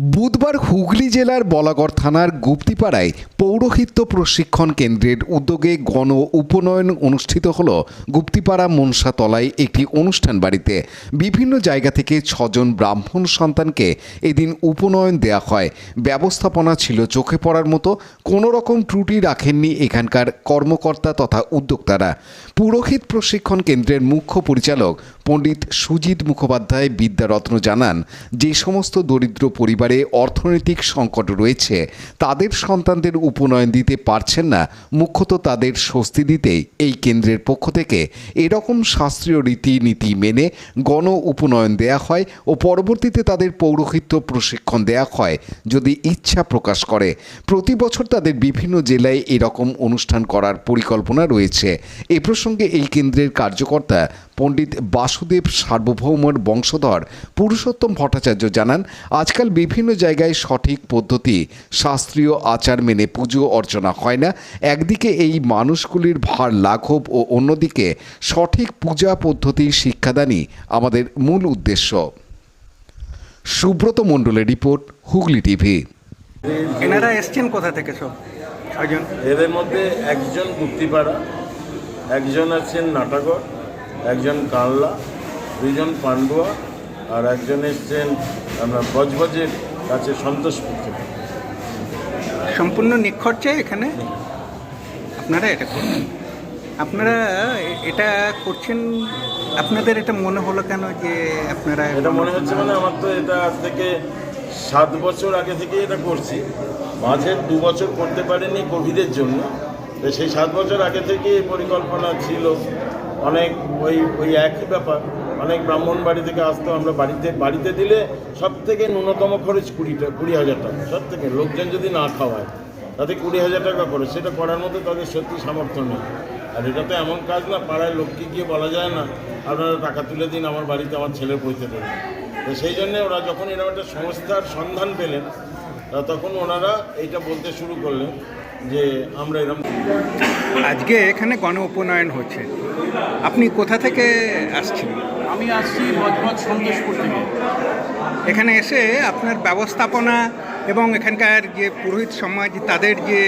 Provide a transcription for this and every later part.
বুধবার হুগলি জেলার বলাগড় থানার গুপ্তিপাড়ায় পৌরোহিত্য প্রশিক্ষণ কেন্দ্রের উদ্যোগে গণ উপনয়ন অনুষ্ঠিত হল। গুপ্তিপাড়া মনসাতলায় একটি অনুষ্ঠান বাড়িতে বিভিন্ন জায়গা থেকে 6 জন ব্রাহ্মণ সন্তানকে এদিন উপনয়ন দেয়া হয়। ব্যবস্থাপনা ছিল চোখে পড়ার মতো, কোনো রকম ত্রুটি রাখেননি এখানকার কর্মকর্তা তথা উদ্যোক্তারা। পুরোহিত প্রশিক্ষণ কেন্দ্রের মুখ্য পরিচালক পণ্ডিত সুজিত মুখোপাধ্যায় বিদ্যারত্ন জানান, যে সমস্ত দরিদ্র পরিবারে অর্থনৈতিক সংকট রয়েছে তাদের সন্তানদের উপনয়ন দিতে পারছেন না, মুখ্যত তাদের স্বস্তি দিতেই এই কেন্দ্রের পক্ষ থেকে এরকম শাস্ত্রীয় রীতিনীতি মেনে গণ উপনয়ন দেয়া হয় ও পরবর্তীতে তাদের পৌরোহিত্য প্রশিক্ষণ দেয়া হয় যদি ইচ্ছা প্রকাশ করে। প্রতি বছর তাদের বিভিন্ন জেলায় এরকম অনুষ্ঠান করার পরিকল্পনা রয়েছে। এ প্রসঙ্গে এই কেন্দ্রের কার্যকর্তা পণ্ডিত বাসুদেব সার্বভৌমর বংশধর পুরুষোত্তম ভট্টাচার্য জানান, আজকাল বিভিন্ন জায়গায় সঠিক পদ্ধতি শাস্ত্রীয় আচার মেনে পুজো অর্চনা হয় না। একদিকে এই মানুষগুলির ভার লাঘব ও অন্যদিকে সঠিক পূজা পদ্ধতির শিক্ষাদানই আমাদের মূল উদ্দেশ্য। সুব্রত মণ্ডলের রিপোর্ট, হুগলি টিভি। এনারা এসছেন কোথা থেকে? সব 6 জন। এদের মধ্যে একজন গুপ্তিপাড়া, একজন আছেন নাটাগড়, একজন কানলা, 2 জন পান্ডুয়া আর একজন এসছেন আমরা বজবজের কাছে সন্তোষপুর থেকে। সম্পূর্ণ নিখরচায় এখানে আপনারা এটা করছেন। আপনারা এটা করছেন, আপনাদের এটা মনে হলো কেন যে আপনারা এটা মনে হচ্ছে মানে আমার তো এটা আজ থেকে 7 বছর আগে থেকে এটা করছি। মাঝে 2 বছর করতে পারিনি কোভিডের জন্য। তো সেই 7 বছর আগে থেকে এই পরিকল্পনা ছিল। অনেক ওই একই ব্যাপার, অনেক ব্রাহ্মণ বাড়ি থেকে আসতো। আমরা বাড়িতে দিলে সব থেকে ন্যূনতম খরচ 20,000 টাকা। সব থেকে লোকজন যদি না খাওয়ায় তাতে 20,000 টাকা করে, সেটা করার মতো তাদের সত্যি সামর্থ্য নেই। আর এটা তো এমন কাজ না, পাড়ায় লোককে গিয়ে বলা যায় না আপনারা টাকা তুলে দিন, আমার বাড়িতে আমার ছেলে পৌঁছে দেবেন। তো সেই জন্যে ওরা যখন এরকম একটা সংস্থার সন্ধান পেলেন তখন ওনারা এইটা বলতে শুরু করলেন যে আমরা এরকম। আজকে এখানে গণ উপনয়ন হচ্ছে, আপনি কোথা থেকে আসছেন? আমি আসছি বজবজ সন্তোষপুর থেকে। এখানে এসে আপনার ব্যবস্থাপনা এবং এখানকার যে পুরোহিত সমাজ তাদের যে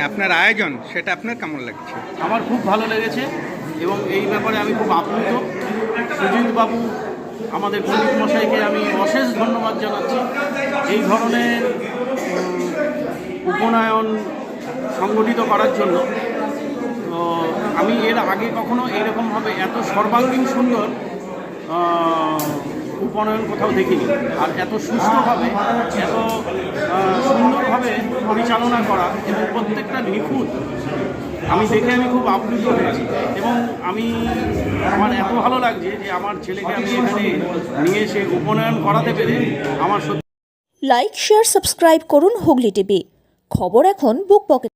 আপনার আয়োজন, সেটা আপনার কেমন লাগছে? আমার খুব ভালো লেগেছে এবং এই ব্যাপারে আমি খুব আপ্লুত। সুজিত বাবু আমাদের পণ্ডিত মশাইকে আমি অশেষ ধন্যবাদ জানাচ্ছি। এই ধরনের উপনয়ন সংগঠিত করার জন্য। তো আমি এর আগে কখনো এরকমভাবে এত সর্বাঙ্গীন সুন্দর উপনয়ন কোথাও দেখিনি। আর এত সুষ্ঠুভাবে, এত সুন্দরভাবে পরিচালনা করা এবং প্রত্যেকটা নিখুঁত, আমি দেখে আমি খুব আপ্লুত হয়েছি। এবং আমার এত ভালো লাগছে যে আমার ছেলেকে আমি এখানে নিয়ে এসে উপনয়ন করাতে পেরে আমার সত্যি। লাইক, শেয়ার, সাবস্ক্রাইব করুন হুগলি টিভি। খবর এখন বুক পকেট।